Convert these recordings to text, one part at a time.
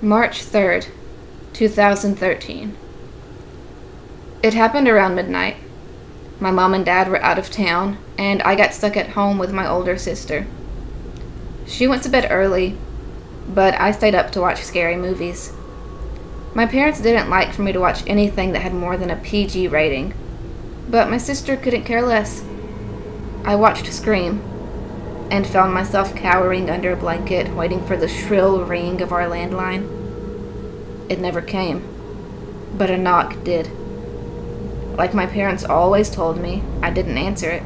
March 3rd, 2013. It happened around midnight. My mom and dad were out of town, and I got stuck at home with my older sister. She went to bed early, but I stayed up to watch scary movies. My parents didn't like for me to watch anything that had more than a PG rating, but my sister couldn't care less. I watched Scream, and found myself cowering under a blanket, waiting for the shrill ring of our landline. It never came, but a knock did. Like my parents always told me, I didn't answer it.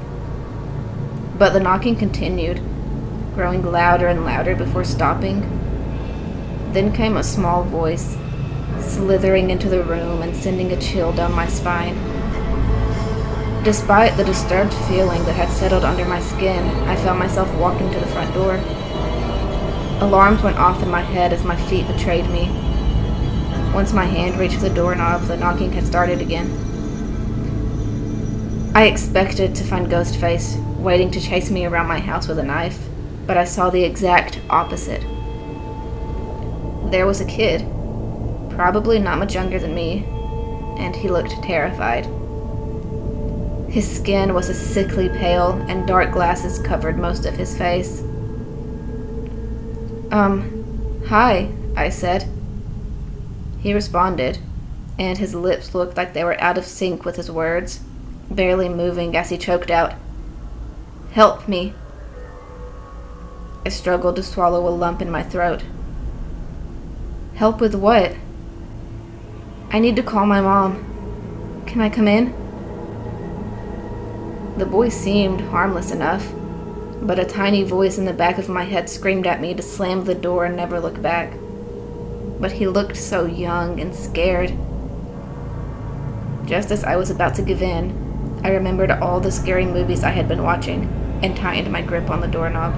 But the knocking continued, growing louder and louder before stopping. Then came a small voice, slithering into the room and sending a chill down my spine. Despite the disturbed feeling that had settled under my skin, I found myself walking to the front door. Alarms went off in my head as my feet betrayed me. Once my hand reached the doorknob, the knocking had started again. I expected to find Ghostface waiting to chase me around my house with a knife, but I saw the exact opposite. There was a kid, probably not much younger than me, and he looked terrified. His skin was a sickly pale, and dark glasses covered most of his face. Hi, I said. He responded, and his lips looked like they were out of sync with his words, barely moving as he choked out, "Help me." I struggled to swallow a lump in my throat. "Help with what?" "I need to call my mom. Can I come in?" The boy seemed harmless enough, but a tiny voice in the back of my head screamed at me to slam the door and never look back. But he looked so young and scared. Just as I was about to give in, I remembered all the scary movies I had been watching and tightened my grip on the doorknob.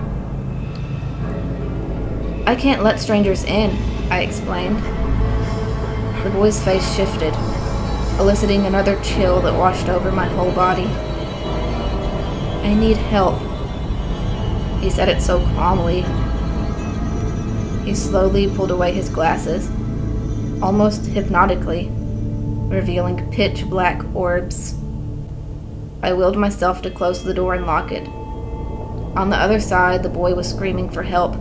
"I can't let strangers in," I explained. The boy's face shifted, eliciting another chill that washed over my whole body. "I need help." He said it so calmly. He slowly pulled away his glasses, almost hypnotically, revealing pitch-black orbs. I willed myself to close the door and lock it. On the other side, the boy was screaming for help,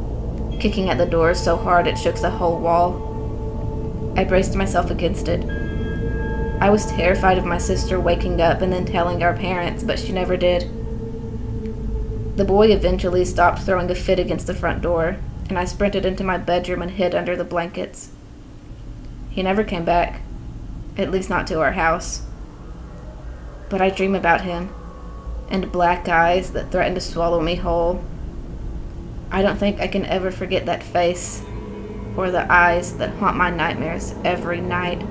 kicking at the door so hard it shook the whole wall. I braced myself against it. I was terrified of my sister waking up and then telling our parents, but she never did. The boy eventually stopped throwing a fit against the front door, and I sprinted into my bedroom and hid under the blankets. He never came back, at least not to our house. But I dream about him, and black eyes that threaten to swallow me whole. I don't think I can ever forget that face, or the eyes that haunt my nightmares every night.